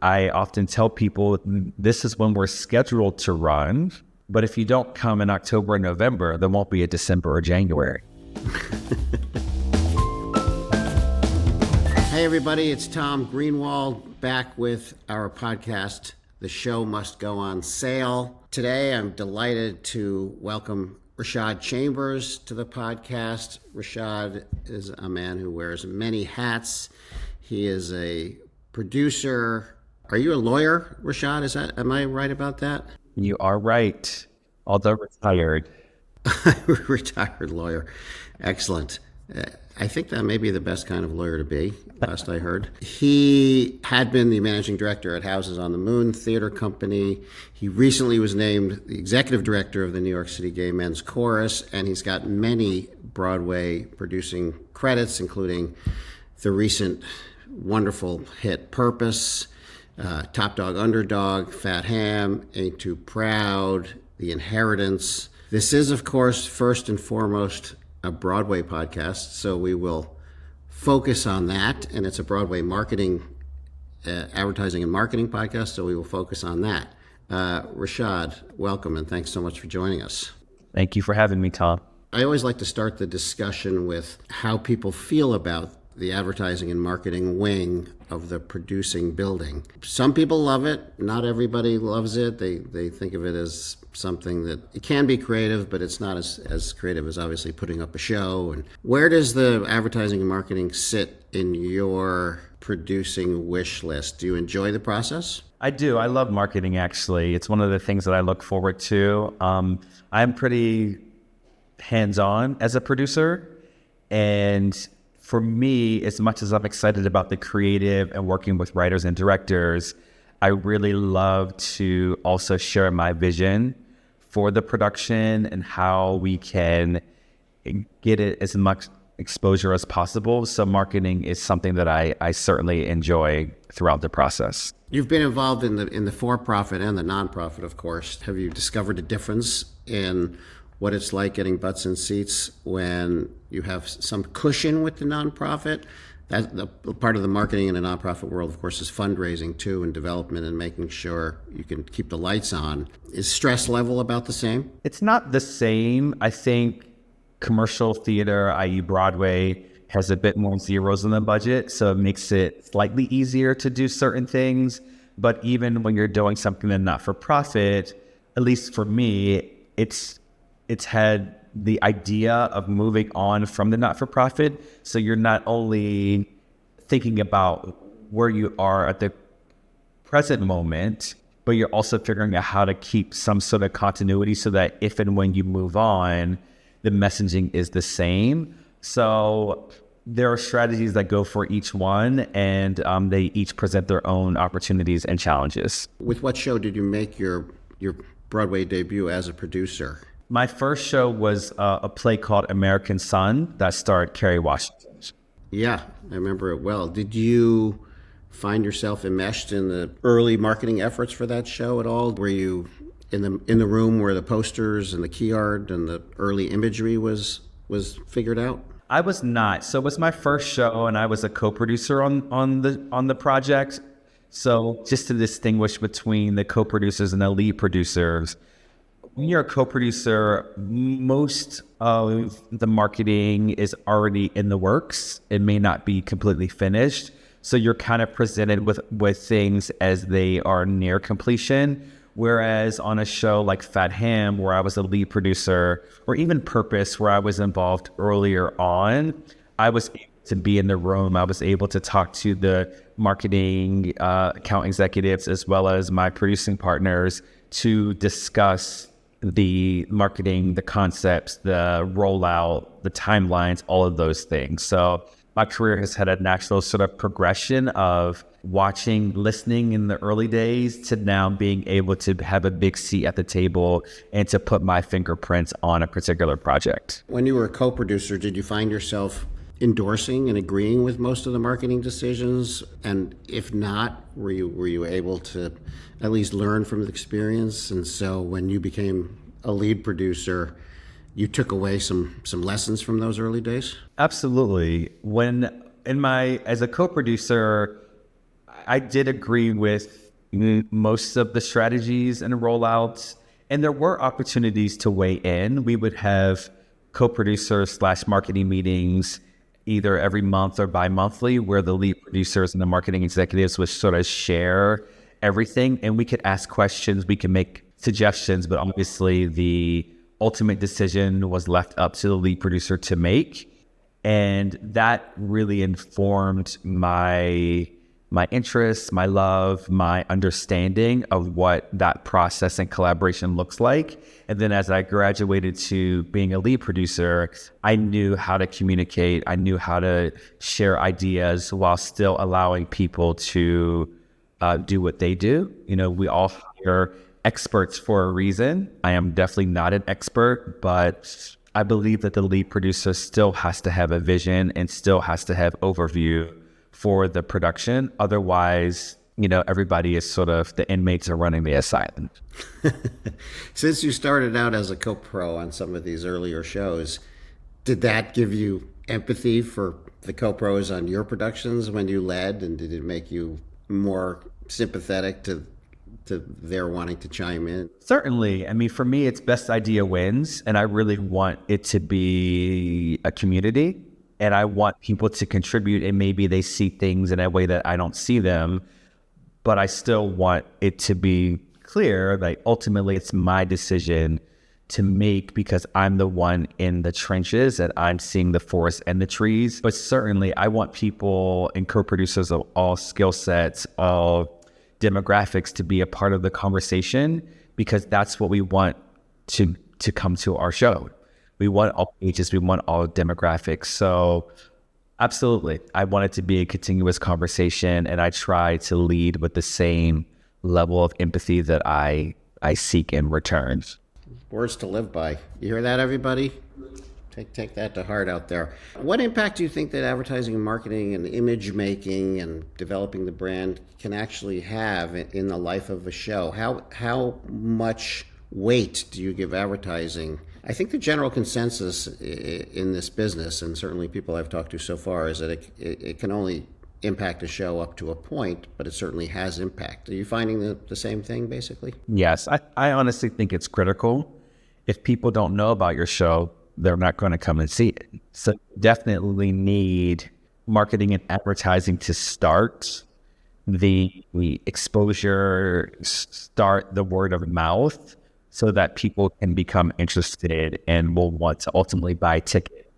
I often tell people this is when we're scheduled to run, but if you don't come in October and November, there won't be a December or January. Hey everybody, it's Tom Greenwald back with our podcast, The Show Must Go on Sale. Today I'm delighted to welcome Rashad Chambers to the podcast. Rashad is a man who wears many hats. He is a producer. Are you a lawyer, Rashad? Am I right about that? You are right, although retired. Retired lawyer. Excellent. I think that may be the best kind of lawyer to be, last I heard. He had been the managing director at Houses on the Moon Theater Company. He recently was named the executive director of the New York City Gay Men's Chorus, and he's got many Broadway producing credits, including the recent wonderful hit Purpose, TOPDOG, UNDERDOG, Fat Ham, Ain't Too Proud, The Inheritance. This is, of course, first and foremost a Broadway podcast, so we will focus on that. And it's a Broadway advertising and marketing podcast, so we will focus on that. Rashad, welcome, and thanks so much for joining us. Thank you for having me, Tom. I always like to start the discussion with how people feel about the advertising and marketing wing of the producing building. Some people love it. Not everybody loves it. They think of it as something that it can be creative, but it's not as creative as obviously putting up a show. And where does the advertising and marketing sit in your producing wish list? Do you enjoy the process? I do. I love marketing, actually. It's one of the things that I look forward to. I'm pretty hands-on as a producer, and for me, as much as I'm excited about the creative and working with writers and directors, I really love to also share my vision for the production and how we can get it as much exposure as possible. So marketing is something that I certainly enjoy throughout the process. You've been involved in the for-profit and the nonprofit, of course. Have you discovered a difference in what it's like getting butts in seats when you have some cushion with the nonprofit? That the part of the marketing in the nonprofit world, of course, is fundraising too, and development, and making sure you can keep the lights on. Is stress level about the same? It's not the same. I think commercial theater, i.e. Broadway, has a bit more zeros in the budget, so it makes it slightly easier to do certain things. But even when you're doing something that's not for profit, at least for me, it's had the idea of moving on from the not-for-profit. So you're not only thinking about where you are at the present moment, but you're also figuring out how to keep some sort of continuity so that if and when you move on, the messaging is the same. So there are strategies that go for each one, and they each present their own opportunities and challenges. With what show did you make your Broadway debut as a producer? My first show was a play called American Son that starred Kerry Washington. Yeah, I remember it well. Did you find yourself enmeshed in the early marketing efforts for that show at all? Were you in the room where the posters and the key art and the early imagery was figured out? I was not. So it was my first show, and I was a co-producer on the project. So just to distinguish between the co-producers and the lead producers, when you're a co-producer, most of the marketing is already in the works. It may not be completely finished. So you're kind of presented with things as they are near completion. Whereas on a show like Fat Ham, where I was a lead producer, or even Purpose, where I was involved earlier on, I was able to be in the room. I was able to talk to the marketing account executives as well as my producing partners to discuss the marketing, the concepts, the rollout, the timelines, all of those things. So my career has had a natural sort of progression of watching, listening in the early days to now being able to have a big seat at the table and to put my fingerprints on a particular project. When you were a co-producer, did you find yourself endorsing and agreeing with most of the marketing decisions? And if not, were you able to at least learn from the experience? And so when you became a lead producer, you took away some lessons from those early days? Absolutely. As a co-producer, I did agree with most of the strategies and rollouts, and there were opportunities to weigh in. We would have co-producer / marketing meetings either every month or bi-monthly, where the lead producers and the marketing executives would sort of share everything, and we could ask questions, we could make suggestions, but obviously the ultimate decision was left up to the lead producer to make. And that really informed my interests, my love, my understanding of what that process and collaboration looks like. And then as I graduated to being a lead producer, I knew how to communicate. I knew how to share ideas while still allowing people to do what they do. You know, we all hire experts for a reason. I am definitely not an expert, but I believe that the lead producer still has to have a vision and still has to have overview for the production. Otherwise, you know, everybody is sort of, the inmates are running the asylum. Since you started out as a co-pro on some of these earlier shows, did that give you empathy for the co-pros on your productions when you led? And did it make you more sympathetic to their wanting to chime in? Certainly. I mean, for me, it's best idea wins. And I really want it to be a community. And I want people to contribute, and maybe they see things in a way that I don't see them, but I still want it to be clear that ultimately it's my decision to make, because I'm the one in the trenches and I'm seeing the forest and the trees. But certainly I want people and co-producers of all skill sets, all demographics to be a part of the conversation, because that's what we want to come to our show. We want all ages, we want all demographics. So absolutely, I want it to be a continuous conversation, and I try to lead with the same level of empathy that I seek in return. Words to live by. You hear that, everybody? Take that to heart out there. What impact do you think that advertising and marketing and image making and developing the brand can actually have in the life of a show? How much weight do you give advertising? I think the general consensus in this business, and certainly people I've talked to so far, is that it can only impact a show up to a point, but it certainly has impact. Are you finding the same thing, basically? Yes, I honestly think it's critical. If people don't know about your show, they're not going to come and see it. So definitely need marketing and advertising to start the exposure, start the word of mouth, so that people can become interested and will want to ultimately buy a ticket.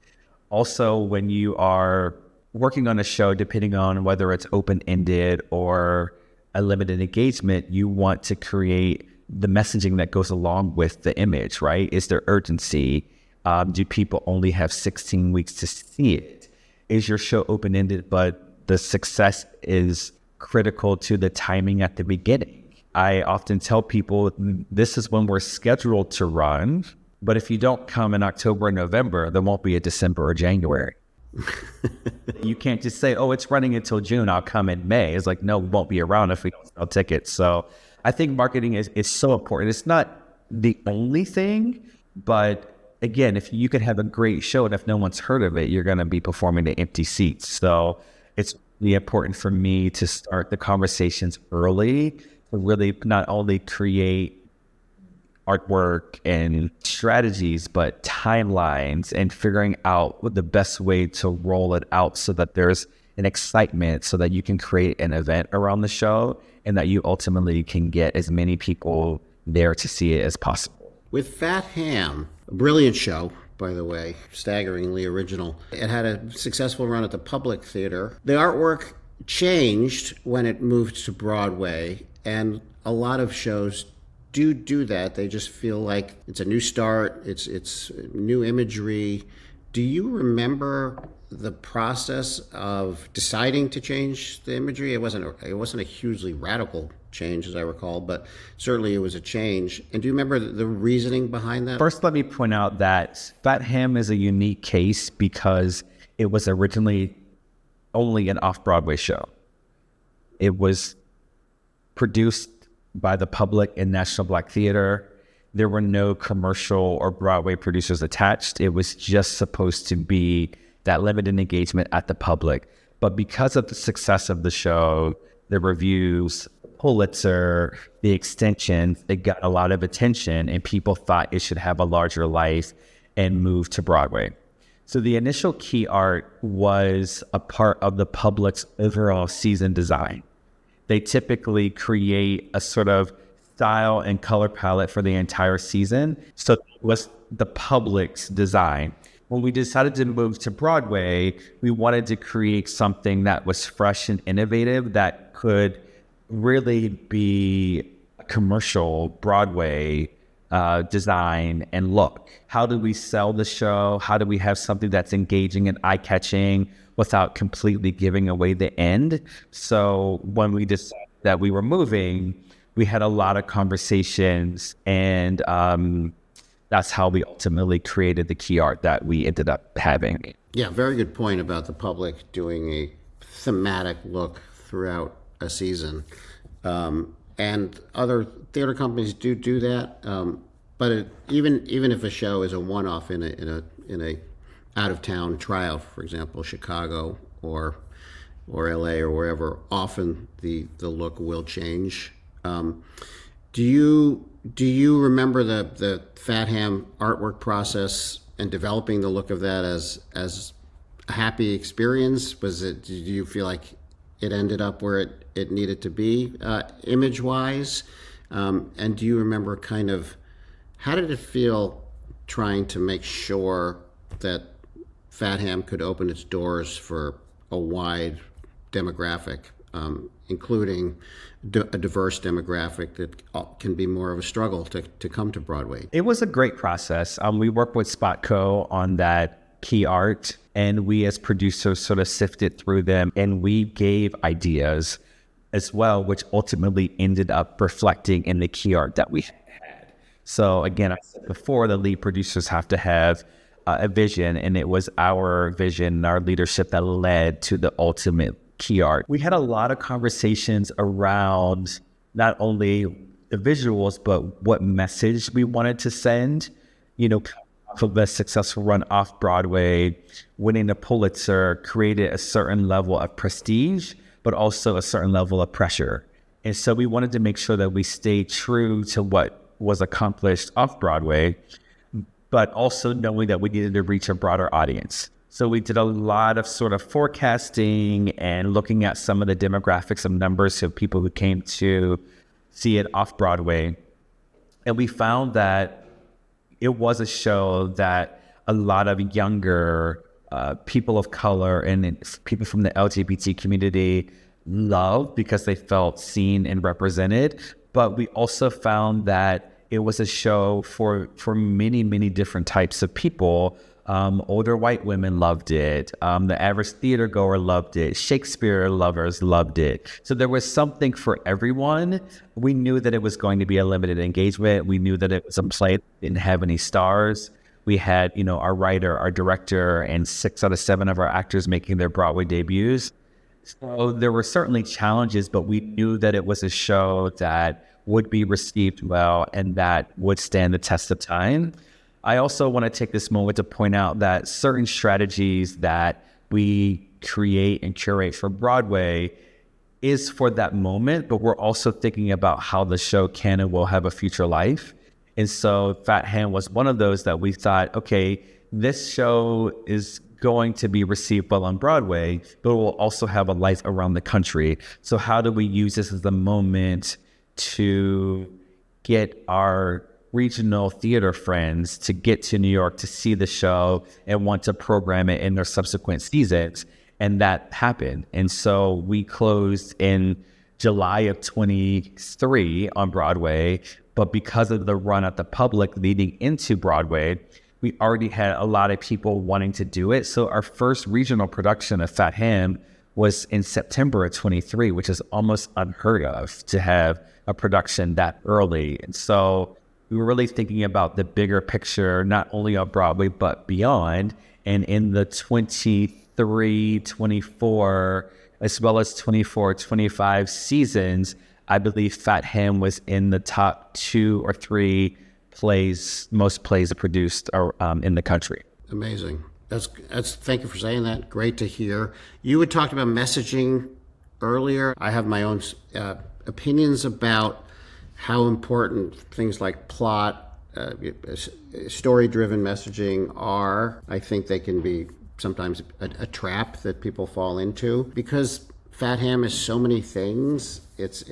Also, when you are working on a show, depending on whether it's open-ended or a limited engagement, you want to create the messaging that goes along with the image, right? Is there urgency? Do people only have 16 weeks to see it? Is your show open-ended, but the success is critical to the timing at the beginning? I often tell people this is when we're scheduled to run, but if you don't come in October and November, there won't be a December or January. You can't just say, oh, it's running until June, I'll come in May. It's like, no, we won't be around if we don't sell tickets. So I think marketing is so important. It's not the only thing, but again, if you could have a great show and if no one's heard of it, you're going to be performing to empty seats. So it's really important for me to start the conversations early, to really not only create artwork and strategies, but timelines and figuring out what the best way to roll it out so that there's an excitement, so that you can create an event around the show and that you ultimately can get as many people there to see it as possible. With Fat Ham, a brilliant show, by the way, staggeringly original. It had a successful run at the Public Theater. The artwork changed when it moved to Broadway, and a lot of shows do that. They just feel like it's a new start, it's new imagery. Do you remember the process of deciding to change the imagery? It wasn't a hugely radical change, as I recall, but certainly it was a change. And do you remember the reasoning behind that? First, let me point out that Fat Ham is a unique case because it was originally only an off-Broadway show. It was produced by the Public and National Black Theater. There were no commercial or Broadway producers attached. It was just supposed to be that limited engagement at the Public. But because of the success of the show, the reviews, Pulitzer, the extension, it got a lot of attention and people thought it should have a larger life and move to Broadway. So the initial key art was a part of the public's overall season design. They typically create a sort of style and color palette for the entire season. So it was the public's design. When we decided to move to Broadway, we wanted to create something that was fresh and innovative that could really be a commercial Broadway design and look. How do we sell the show? How do we have something that's engaging and eye-catching without completely giving away the end? So when we decided that we were moving, we had a lot of conversations, and that's how we ultimately created the key art that we ended up having. Yeah, very good point about the public doing a thematic look throughout a season. And other theater companies do that. But even if a show is a one-off in a out-of-town tryout, for example, Chicago or LA or wherever, often the look will change. Do you remember the Fat Ham artwork process and developing the look of that as a happy experience? Did you feel like it ended up where it needed to be image-wise? And do you remember kind of how did it feel trying to make sure that Fat Ham could open its doors for a wide demographic, including a diverse demographic that can be more of a struggle to come to Broadway? It was a great process. We worked with SpotCo on that key art, and we as producers sort of sifted through them, and we gave ideas as well, which ultimately ended up reflecting in the key art that we had. So again, I said before, the lead producers have to have a vision, and it was our vision and our leadership that led to the ultimate key art. We had a lot of conversations around not only the visuals, but what message we wanted to send. You know, for the successful run off Broadway, winning the Pulitzer created a certain level of prestige, but also a certain level of pressure. And so we wanted to make sure that we stayed true to what was accomplished off Broadway, but also knowing that we needed to reach a broader audience. So we did a lot of sort of forecasting and looking at some of the demographics of numbers of people who came to see it off Broadway. And we found that it was a show that a lot of younger people of color and people from the LGBT community loved because they felt seen and represented. But we also found that it was a show for many, many different types of people. Older white women loved it. The average theater goer loved it. Shakespeare lovers loved it. So there was something for everyone. We knew that it was going to be a limited engagement. We knew that it was a play that didn't have any stars. We had, our writer, our director, and 6 out of 7 of our actors making their Broadway debuts. So there were certainly challenges, but we knew that it was a show that would be received well and that would stand the test of time. I also want to take this moment to point out that certain strategies that we create and curate for Broadway is for that moment, but we're also thinking about how the show can and will have a future life. And so Fat Ham was one of those that we thought, okay, this show is going to be received well on Broadway, but it will also have a life around the country. So how do we use this as a moment to get our regional theater friends to get to New York to see the show and want to program it in their subsequent seasons? And that happened. And so we closed in July of 23 on Broadway, but because of the run at the public leading into Broadway, we already had a lot of people wanting to do it. So our first regional production of Fat Ham was in September of 23, which is almost unheard of to have a production that early. And so we were really thinking about the bigger picture, not only on Broadway, but beyond. And in the 23, 24, as well as 24, 25 seasons, I believe Fat Ham was in the top 2 or 3 most plays produced in the country. Amazing. That's thank you for saying that. Great to hear. You had talked about messaging earlier. I have my own opinions about how important things like plot, story-driven messaging are. I think they can be sometimes a trap that people fall into because Fat Ham is so many things. It's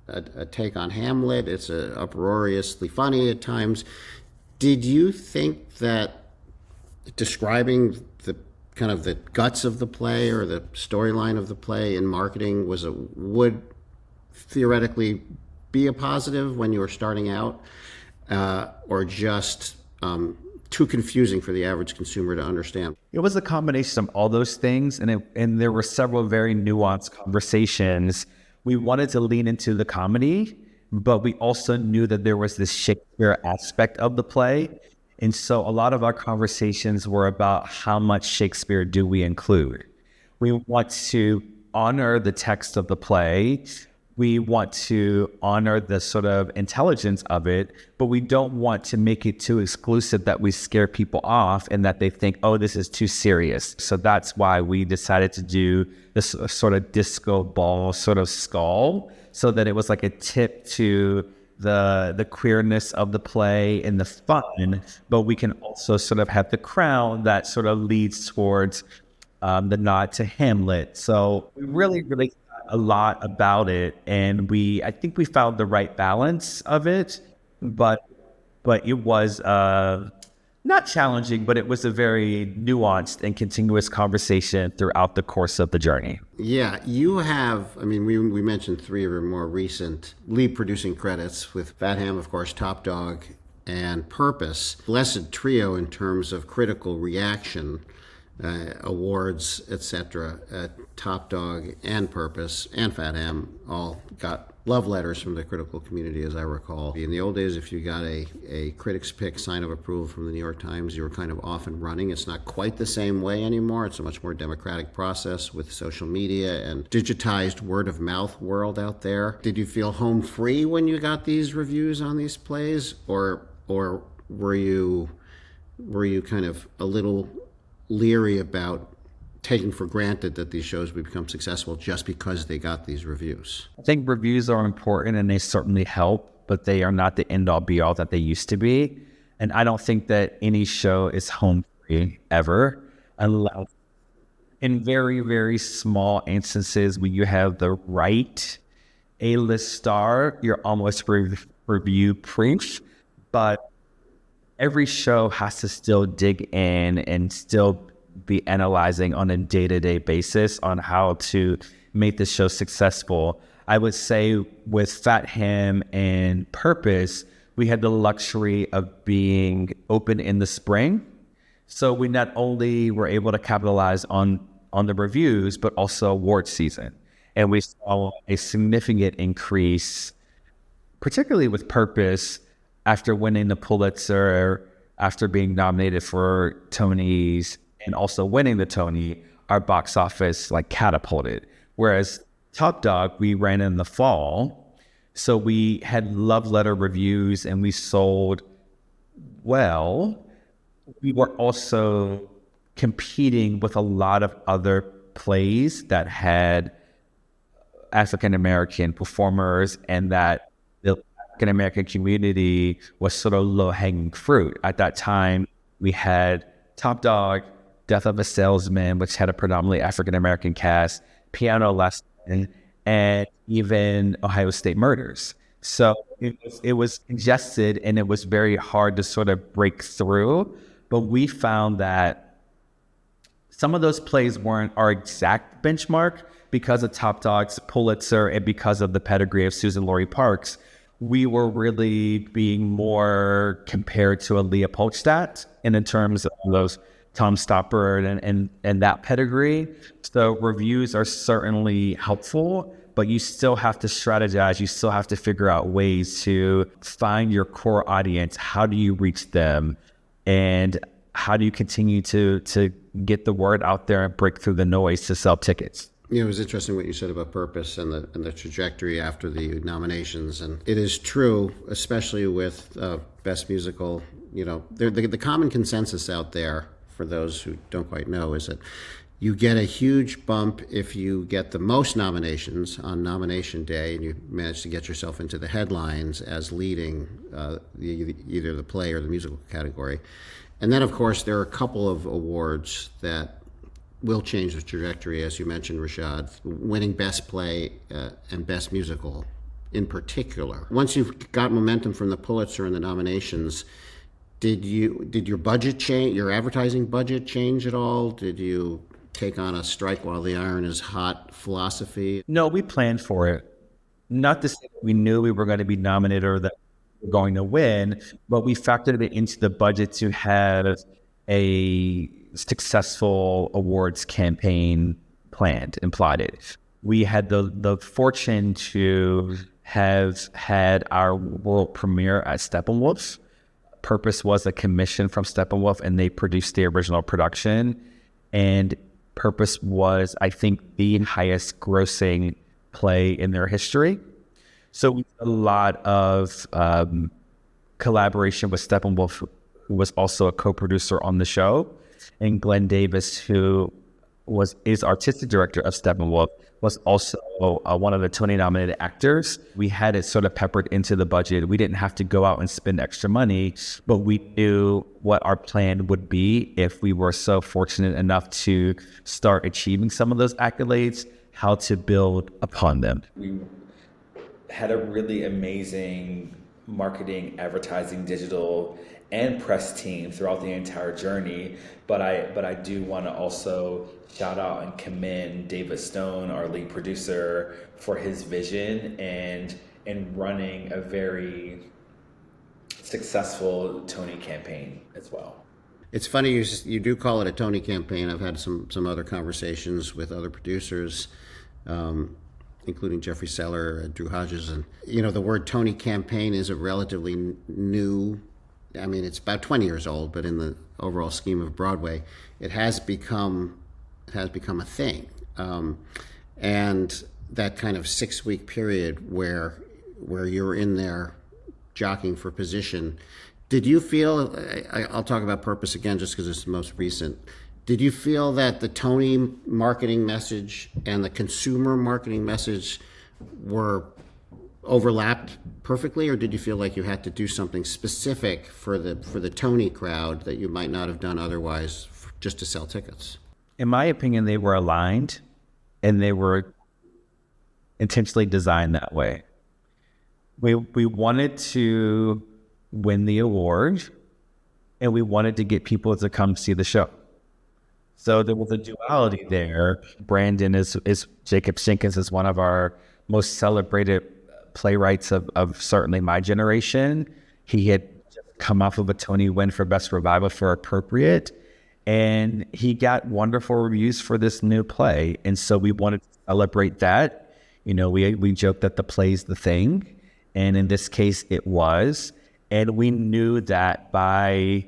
a take on Hamlet. It's uproariously funny at times. Did you think that describing the kind of the guts of the play or the storyline of the play in marketing would theoretically be a positive when you were starting out, or just too confusing for the average consumer to understand? It was a combination of all those things, and there were several very nuanced conversations. We wanted to lean into the comedy, but we also knew that there was this Shakespeare aspect of the play. And so a lot of our conversations were about how much Shakespeare do we include. We want to honor the text of the play. We want to honor the sort of intelligence of it, but we don't want to make it too exclusive that we scare people off and that they think, oh, this is too serious. So that's why we decided to do this sort of disco ball sort of skull, so that it was like a tip to the queerness of the play and the fun, but we can also sort of have the crown that sort of leads towards the nod to Hamlet. So we really thought a lot about it, and I think we found the right balance of it, but it was not challenging, but it was a very nuanced and continuous conversation throughout the course of the journey. Yeah, you have, I mean, we mentioned three of your more recent lead producing credits with Fat Ham, of course, Top Dog, and Purpose. Blessed trio in terms of critical reaction, awards, etc. Top Dog and Purpose and Fat Ham all got love letters from the critical community, as I recall. In the old days, if you got a critics pick sign of approval from the New York Times, you were kind of off and running. It's not quite the same way anymore. It's a much more democratic process with social media and digitized word of mouth world out there. Did you feel home free when you got these reviews on these plays, or were you kind of a little leery about taking for granted that these shows would become successful just because they got these reviews? I think reviews are important and they certainly help, but they are not the end all be all that they used to be. And I don't think that any show is home free ever, unless in very, very small instances when you have the right A-list star, you're almost review proof. But every show has to still dig in and still be analyzing on a day-to-day basis on how to make the show successful. I would say with Fat Ham and Purpose, we had the luxury of being open in the spring. So we not only were able to capitalize on the reviews, but also award season. And we saw a significant increase, particularly with Purpose, after winning the Pulitzer, after being nominated for Tonys, and also winning the Tony, our box office like catapulted. Whereas Top Dog, we ran in the fall, so we had love letter reviews and we sold well. We were also competing with a lot of other plays that had African-American performers, and that the African-American community was sort of low-hanging fruit. At that time, we had Top Dog, Death of a Salesman, which had a predominantly African-American cast, Piano Lesson, and even Ohio State Murders. So it was congested and it was very hard to sort of break through. But we found that some of those plays weren't our exact benchmark because of Top Dog's Pulitzer and because of the pedigree of Susan Laurie Parks. We were really being more compared to a Leah Polstadt, and in terms of those Tom Stoppard and that pedigree. So reviews are certainly helpful, but you still have to strategize. You still have to figure out ways to find your core audience. How do you reach them? And how do you continue to get the word out there and break through the noise to sell tickets? You know, it was interesting what you said about Purpose and the trajectory after the nominations. And it is true, especially with Best Musical, you know, the common consensus out there, for those who don't quite know, is that You get a huge bump if you get the most nominations on nomination day and you manage to get yourself into the headlines as leading either the play or the musical category. And then, of course, there are a couple of awards that will change the trajectory, as you mentioned, Rashad, winning Best Play and Best Musical in particular. Once you've got momentum from the Pulitzer and the nominations, did your budget change, your advertising budget change at all? Did you take on a strike while the iron is hot philosophy? No, we planned for it. Not to say we knew we were going to be nominated or that we were going to win, but we factored it into the budget to have a successful awards campaign planned and plotted. We had the fortune to have had our world premiere at Steppenwolf. Purpose was a commission from Steppenwolf, and they produced the original production. And Purpose was, I think, the highest grossing play in their history. So we did a lot of collaboration with Steppenwolf, who was also a co-producer on the show, and Glenn Davis, who is artistic director of Steppenwolf, was also one of the Tony-nominated actors. We had it sort of peppered into the budget. We didn't have to go out and spend extra money, but we knew what our plan would be if we were so fortunate enough to start achieving some of those accolades, how to build upon them. We had a really amazing marketing, advertising, digital, and press team throughout the entire journey. But I do want to also shout out and commend David Stone, our lead producer, for his vision and running a very successful Tony campaign as well. It's funny you do call it a Tony campaign. I've had some other conversations with other producers, including Jeffrey Seller, Drew Hodges, and the word Tony campaign is a relatively new. I mean, it's about 20 years old, but in the overall scheme of Broadway, it has become a thing. And that kind of 6-week period where you're in there jockeying for position, did you feel? I'll talk about Purpose again, just because it's the most recent. Did you feel that the Tony marketing message and the consumer marketing message were overlapped perfectly, or did you feel like you had to do something specific for the Tony crowd that you might not have done otherwise just to sell tickets? In my opinion, they were aligned, and they were intentionally designed that way. We wanted to win the award, and we wanted to get people to come see the show. So there was a duality there. Brandon is Jacob Sinkins is one of our most celebrated playwrights of certainly my generation. He had just come off of a Tony win for Best Revival for Appropriate, and he got wonderful reviews for this new play. And so we wanted to celebrate that. We joked that the play's the thing, and in this case it was. And we knew that by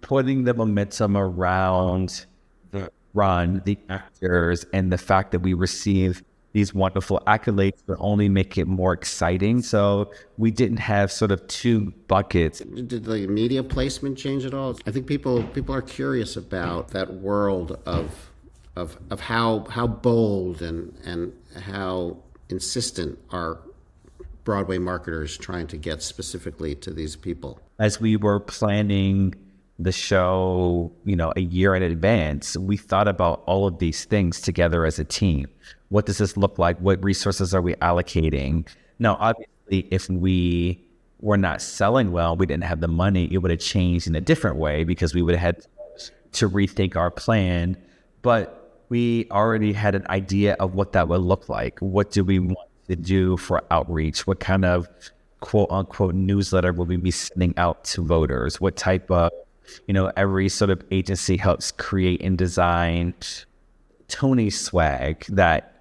putting the momentum around the run, the actors, and the fact that we received these wonderful accolades would only make it more exciting. So we didn't have sort of two buckets. Did the media placement change at all? I think people are curious about that world of how bold and how insistent are Broadway marketers trying to get specifically to these people. As we were planning the show, a year in advance, we thought about all of these things together as a team. What does this look like? What resources are we allocating? Now, obviously, if we were not selling well, we didn't have the money, it would have changed in a different way because we would have had to rethink our plan. But we already had an idea of what that would look like. What do we want to do for outreach? What kind of quote unquote newsletter will we be sending out to voters? What type of, every sort of agency helps create and design Tony swag that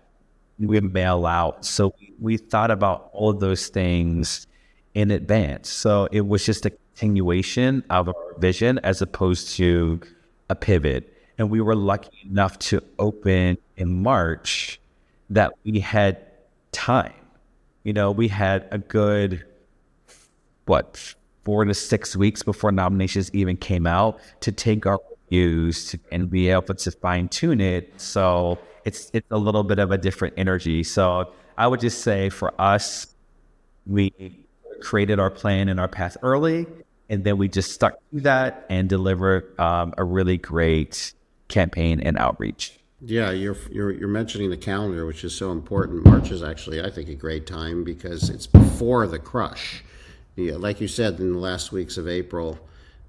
we mail out. So we thought about all of those things in advance. So it was just a continuation of our vision as opposed to a pivot. And we were lucky enough to open in March that we had time. We had a good, 4 to 6 weeks before nominations even came out to take our used and be able to fine tune it. So it's a little bit of a different energy. So I would just say for us, we created our plan and our path early, and then we just stuck to that and delivered a really great campaign and outreach. Yeah, you're mentioning the calendar, which is so important. March is actually, I think, a great time because it's before the crush. Yeah, like you said, in the last weeks of April,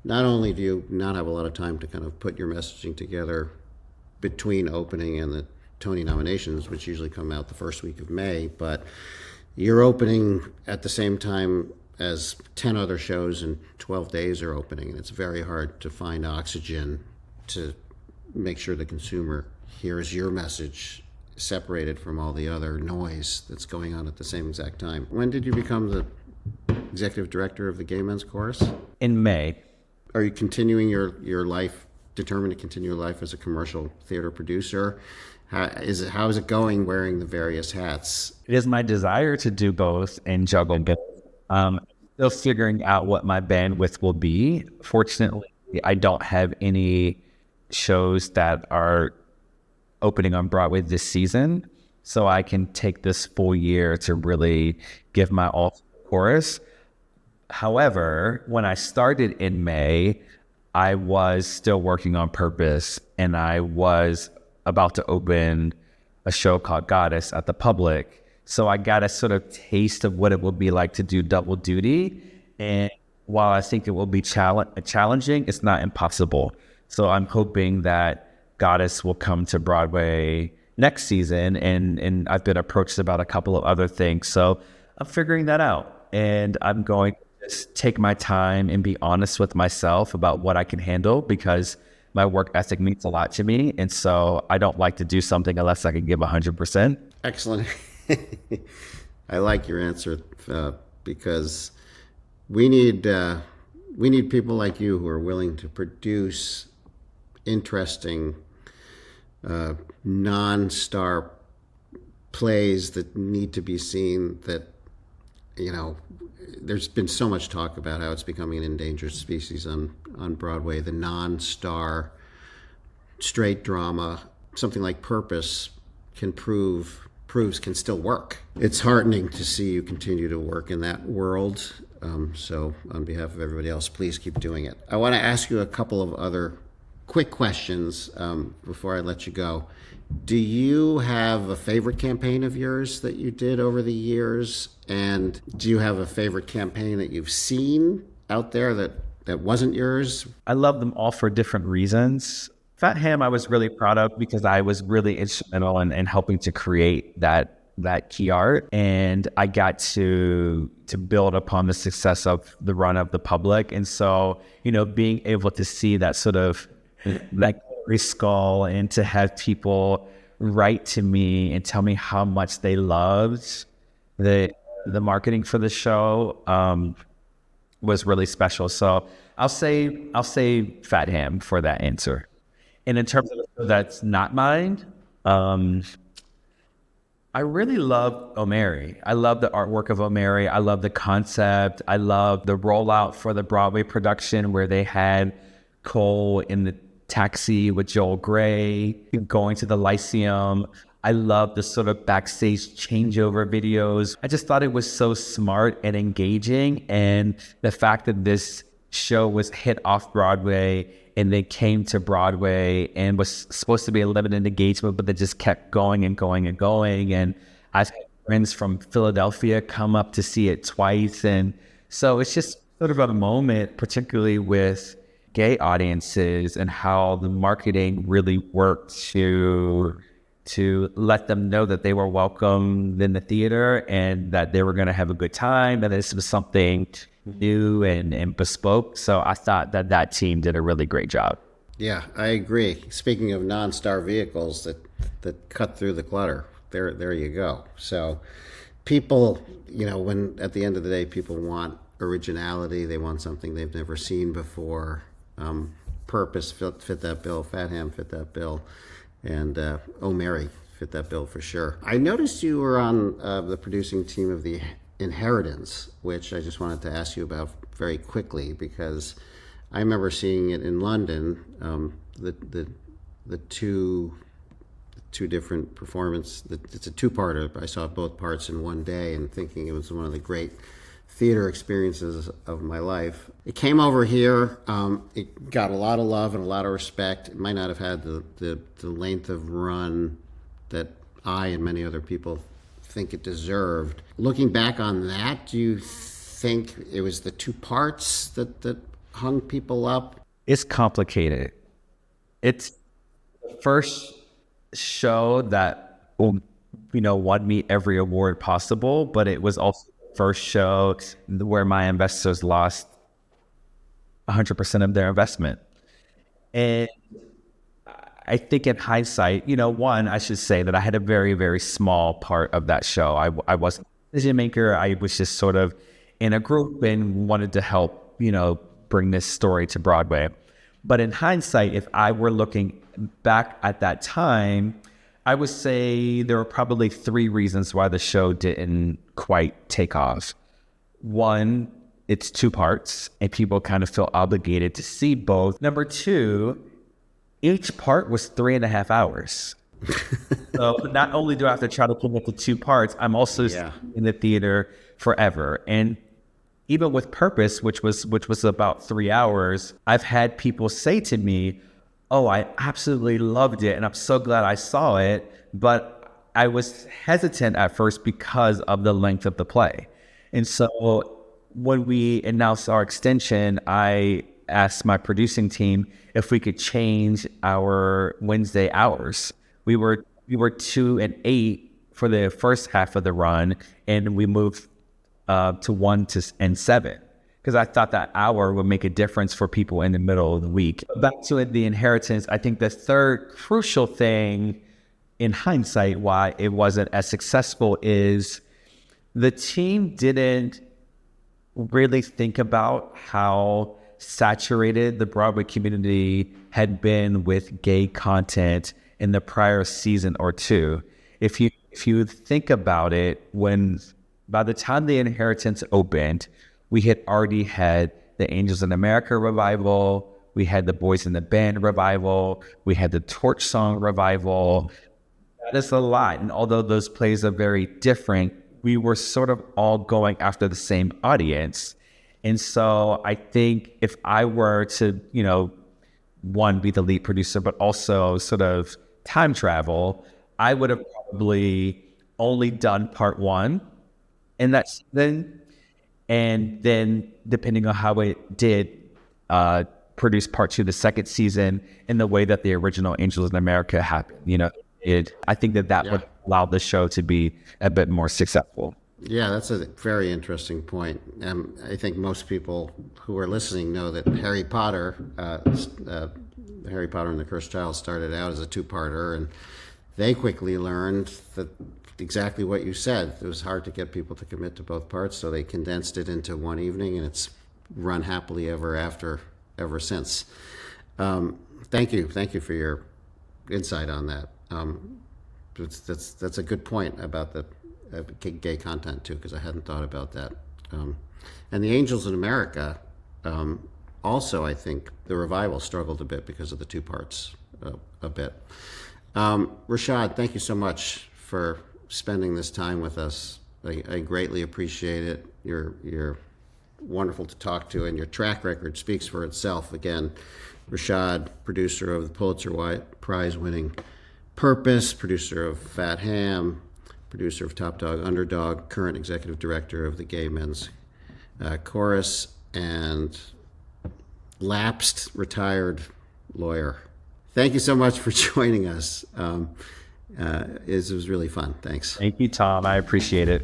not only do you not have a lot of time to kind of put your messaging together between opening and the Tony nominations, which usually come out the first week of May, but you're opening at the same time as 10 other shows in 12 days are opening, and it's very hard to find oxygen to make sure the consumer hears your message separated from all the other noise that's going on at the same exact time. When did you become the executive director of the Gay Men's Chorus? In May. Are you continuing your life, determined to continue your life as a commercial theater producer? How is it going wearing the various hats? It is my desire to do both and juggle both. Still figuring out what my bandwidth will be. Fortunately, I don't have any shows that are opening on Broadway this season, so I can take this full year to really give my all to the chorus. However, when I started in May, I was still working on Purpose, and I was about to open a show called Goddess at the Public. So I got a sort of taste of what it will be like to do double duty. And while I think it will be challenging, it's not impossible. So I'm hoping that Goddess will come to Broadway next season. And I've been approached about a couple of other things. So I'm figuring that out. And I'm going to just take my time and be honest with myself about what I can handle, because my work ethic means a lot to me. And so I don't like to do something unless I can give 100%. Excellent. I like your answer because we need people like you who are willing to produce interesting non-star plays that need to be seen. That, you know, there's been so much talk about how it's becoming an endangered species on Broadway. The non-star straight drama, something like Purpose, proves can still work. It's heartening to see you continue to work in that world. So on behalf of everybody else, please keep doing it. I want to ask you a couple of other quick questions before I let you go. Do you have a favorite campaign of yours that you did over the years? And do you have a favorite campaign that you've seen out there that wasn't yours? I love them all for different reasons. Fat Ham I was really proud of because I was really instrumental in helping to create that key art. And I got to build upon the success of the run of the Public. And so, you know, being able to see that sort of that skull and to have people write to me and tell me how much they loved the marketing for the show was really special. So I'll say Fat Ham for that answer. And in terms of a show that's not mine, I really love O'Mary. I love the artwork of O'Mary. I love the concept. I love the rollout for the Broadway production where they had Cole in the taxi with Joel Grey going to the Lyceum. I love the sort of backstage changeover videos. I just thought it was so smart and engaging. And the fact that this show was hit off Broadway and they came to Broadway and was supposed to be a limited engagement, but they just kept going and going and going. And I've had friends from Philadelphia come up to see it twice. And so it's just sort of a moment, particularly with gay audiences, and how the marketing really worked to let them know that they were welcome in the theater and that they were going to have a good time, and this was something new and bespoke. So I thought that team did a really great job. Yeah, I agree. Speaking of non-star vehicles that cut through the clutter, there you go. So people, you know, when at the end of the day, people want originality. They want something they've never seen before. Purpose fit that bill. Fat Ham fit that bill. And O'Mary fit that bill for sure. I noticed you were on the producing team of The Inheritance, which I just wanted to ask you about very quickly, because I remember seeing it in London. the two different performance. It's a two-parter. I saw both parts in one day, and thinking it was one of the great theater experiences of my life. It came over here. It got a lot of love and a lot of respect. It might not have had the length of run that I and many other people think it deserved. Looking back on that, do you think it was the two parts that hung people up? It's complicated. It's the first show that won me every award possible, but it was also the first show where my investors lost 100% of their investment. And I think in hindsight, one, I should say that I had a very, very small part of that show. I wasn't a decision maker. I was just sort of in a group and wanted to help, bring this story to Broadway. But in hindsight, if I were looking back at that time, I would say there were probably 3 reasons why the show didn't quite take off. One, it's 2 parts and people kind of feel obligated to see both. Number 2, each part was 3.5 hours. So not only do I have to try to commit to 2 parts, I'm also in the theater forever. And even with Purpose, which was about 3 hours, I've had people say to me, "Oh, I absolutely loved it, and I'm so glad I saw it, but I was hesitant at first because of the length of the play." And so when we announced our extension, I asked my producing team if we could change our Wednesday hours. We were 2 and 8 for the first half of the run, and we moved to 1 and 7, because I thought that hour would make a difference for people in the middle of the week. Back to The Inheritance, I think the third crucial thing in hindsight why it wasn't as successful is the team didn't really think about how saturated the Broadway community had been with gay content in the prior season or 2. If you think about it, by the time The Inheritance opened, we had already had the Angels in America revival, we had the Boys in the Band revival, we had the Torch Song revival. That is a lot. And although those plays are very different, we were sort of all going after the same audience. And so I think if I were to, one, be the lead producer, but also sort of time travel, I would have probably only done part 1 in that season, and then depending on how it did, produce part 2 the second season in the way that the original Angels in America happened. I think that would allow the show to be a bit more successful. Yeah, that's a very interesting point. I think most people who are listening know that Harry Potter and the Cursed Child started out as a 2-parter, and they quickly learned that exactly what you said. It was hard to get people to commit to both parts, so they condensed it into one evening, and it's run happily ever since. Thank you for your insight on that. That's a good point about the gay content too, because I hadn't thought about that. And the Angels in America, also I think the revival struggled a bit because of the 2 parts a bit. Rashad, thank you so much for spending this time with us. I greatly appreciate it. You're wonderful to talk to, and your track record speaks for itself. Again, Rashad, producer of the Pulitzer Prize winning Purpose, producer of Fat Ham, producer of TOPDOG UNDERDOG, current executive director of the Gay Men's Chorus, and lapsed retired lawyer. Thank you so much for joining us. It was really fun. Thanks. Thank you, Tom. I appreciate it.